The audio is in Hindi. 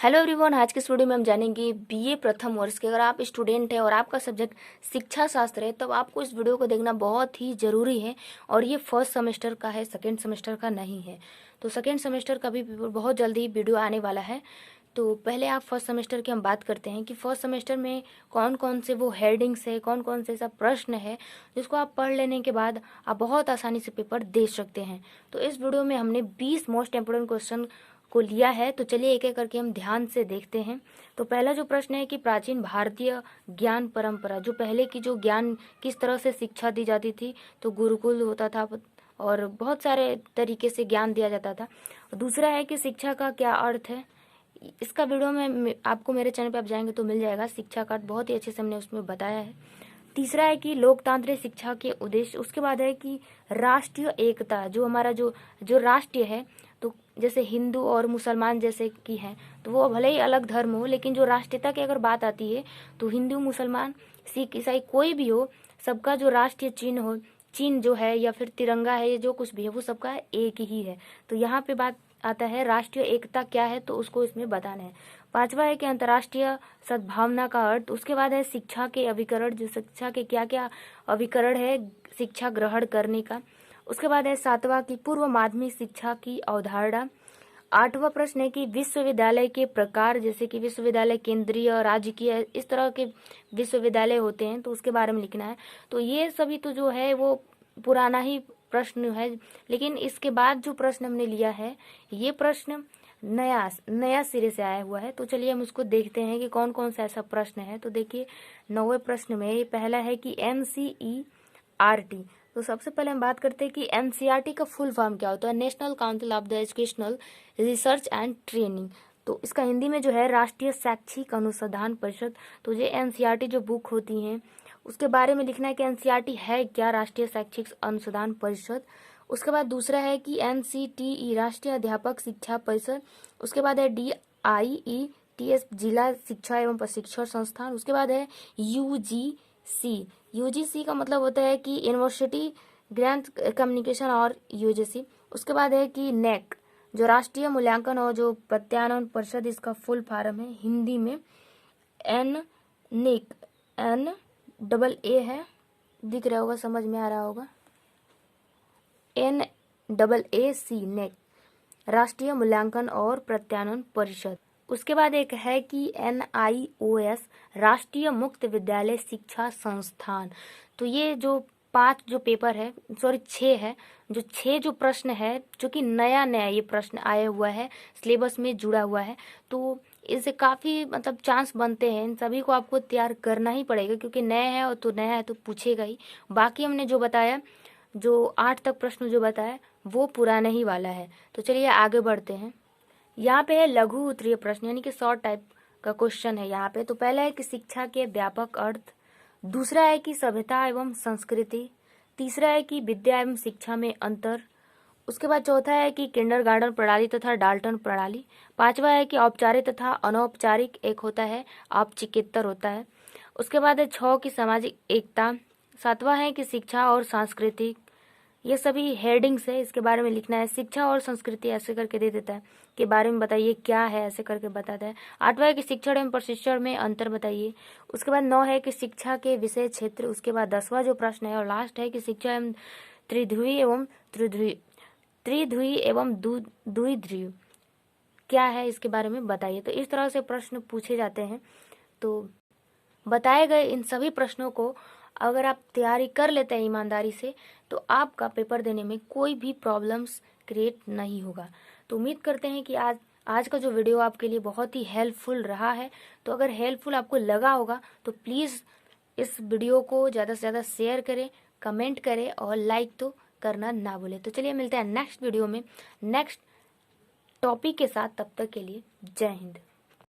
हेलो एवरीवन, आज के इस वीडियो में हम जानेंगे बीए प्रथम वर्ष के। अगर आप स्टूडेंट हैं और आपका सब्जेक्ट शिक्षा शास्त्र है, तब आपको इस वीडियो को देखना बहुत ही ज़रूरी है। और ये फर्स्ट सेमेस्टर का है, सेकंड सेमेस्टर का नहीं है। तो सेकंड सेमेस्टर का भी बहुत जल्दी वीडियो आने वाला है। तो पहले आप फर्स्ट सेमेस्टर की हम बात करते हैं कि फर्स्ट सेमेस्टर में कौन कौन से वो हेडिंग्स है, कौन कौन से ऐसा प्रश्न है जिसको आप पढ़ लेने के बाद आप बहुत आसानी से पेपर दे सकते हैं। तो इस वीडियो में हमने 20 मोस्ट इंपोर्टेंट क्वेश्चन को लिया है। तो चलिए एक एक करके हम ध्यान से देखते हैं। तो पहला जो प्रश्न है कि प्राचीन भारतीय ज्ञान परंपरा, जो पहले की जो ज्ञान किस तरह से शिक्षा दी जाती थी, तो गुरुकुल होता था और बहुत सारे तरीके से ज्ञान दिया जाता था। दूसरा है कि शिक्षा का क्या अर्थ है। इसका वीडियो में आपको मेरे चैनल पे आप जाएंगे तो मिल जाएगा। शिक्षा का अर्थ बहुत ही अच्छे से हमने उसमें बताया है। तीसरा है कि लोकतांत्रिक शिक्षा के उद्देश्य। उसके बाद है कि राष्ट्रीय एकता, जो हमारा जो राष्ट्रीय है, तो जैसे हिंदू और मुसलमान जैसे की हैं, तो वो भले ही अलग धर्म हो, लेकिन जो राष्ट्रीयता की अगर बात आती है तो हिंदू, मुसलमान, सिख, ईसाई कोई भी हो, सबका जो राष्ट्रीय चिन्ह हो, चिन्ह जो है या फिर तिरंगा है, जो कुछ भी है, वो सबका एक ही है। तो यहाँ पे बात आता है राष्ट्रीय एकता क्या है, तो उसको इसमें बताना है। पांचवा है कि अंतर्राष्ट्रीय सद्भावना का अर्थ। उसके बाद है शिक्षा के अभिकरण, जो शिक्षा के क्या क्या अभिकरण है शिक्षा ग्रहण करने का। उसके बाद है सातवां की पूर्व माध्यमिक शिक्षा की अवधारणा। आठवां प्रश्न है कि विश्वविद्यालय के प्रकार, जैसे कि विश्वविद्यालय केंद्रीय, राजकीय, इस तरह के विश्वविद्यालय होते हैं, तो उसके बारे में लिखना है। तो ये सभी तो जो है वो पुराना ही प्रश्न है, लेकिन इसके बाद जो प्रश्न हमने लिया है, ये प्रश्न नया सिरे से आया हुआ है। तो चलिए हम उसको देखते हैं कि कौन कौन सा ऐसा प्रश्न है। तो देखिए 9वें प्रश्न में पहला है कि NCERT। तो सबसे पहले हम बात करते हैं कि NCERT का फुल फॉर्म क्या होता है। National council of the educational research and training. तो इसका हिंदी में जो है राष्ट्रीय शैक्षिक अनुसंधान परिषद। तो ये NCERT जो बुक होती हैं उसके बारे में लिखना है कि NCERT है क्या, राष्ट्रीय शैक्षिक अनुसंधान परिषद। उसके बाद दूसरा है कि NCTE राष्ट्रीय अध्यापक शिक्षा परिषद। उसके बाद है DIETS जिला शिक्षा एवं प्रशिक्षण संस्थान। उसके बाद है UGC का मतलब होता है कि यूनिवर्सिटी ग्रांट कम्युनिकेशन और UGC। उसके बाद है कि NAAC जो राष्ट्रीय मूल्यांकन और जो प्रत्यायन परिषद, इसका फुल फॉर्म है हिंदी में NAAC, NAA है, दिख रहा होगा, समझ में आ रहा होगा, NAAC, NAAC राष्ट्रीय मूल्यांकन और प्रत्यायन परिषद। उसके बाद एक है कि NIOS राष्ट्रीय मुक्त विद्यालय शिक्षा संस्थान। तो ये जो 5 जो पेपर है, सॉरी 6 है, जो 6 जो प्रश्न है, जो कि नया ये प्रश्न आया हुआ है, सिलेबस में जुड़ा हुआ है, तो इससे काफ़ी मतलब चांस बनते हैं। इन सभी को आपको तैयार करना ही पड़ेगा, क्योंकि नया है और तो नया है तो पूछेगा ही। बाकी हमने जो बताया, जो 8 तक प्रश्न जो बताया, वो पुराना ही वाला है। तो चलिए आगे बढ़ते हैं। यहाँ पे है लघु उत्तरीय प्रश्न, यानी कि शॉर्ट टाइप का क्वेश्चन है यहाँ पे। तो पहला है कि शिक्षा के व्यापक अर्थ। दूसरा है कि सभ्यता एवं संस्कृति। तीसरा है कि विद्या एवं शिक्षा में अंतर। उसके बाद चौथा है कि किंडरगार्टन प्रणाली तथा डाल्टन प्रणाली। पांचवा है कि औपचारिक तथा अनौपचारिक, एक होता है औपचिकित्तर होता है। उसके बाद है 6 की सामाजिक एकता। सातवां है कि शिक्षा और सांस्कृतिक। ये सभी हेडिंग्स है, इसके बारे में लिखना है। शिक्षा और संस्कृति ऐसे करके दे देता है के बारे में बताइए क्या है, ऐसे करके बताता है। 8वां है कि शिक्षण एवं प्रशिक्षण में अंतर बताइए। उसके बाद 9 है कि शिक्षा के विषय क्षेत्र। उसके बाद 10वां जो प्रश्न है और लास्ट है कि शिक्षा एवं त्रिध्रुवी एवं द्विध्रुवी क्या है, इसके बारे में बताइए। तो इस तरह से प्रश्न पूछे जाते हैं। तो बताए गए इन सभी प्रश्नों को अगर आप तैयारी कर लेते हैं ईमानदारी से, तो आपका पेपर देने में कोई भी प्रॉब्लम्स क्रिएट नहीं होगा। तो उम्मीद करते हैं कि आज का जो वीडियो आपके लिए बहुत ही हेल्पफुल रहा है। तो अगर हेल्पफुल आपको लगा होगा तो प्लीज़ इस वीडियो को ज़्यादा से ज़्यादा शेयर करें, कमेंट करें और लाइक तो करना ना भूलें। तो चलिए मिलते हैं नेक्स्ट वीडियो में नेक्स्ट टॉपिक के साथ। तब तक के लिए जय हिंद।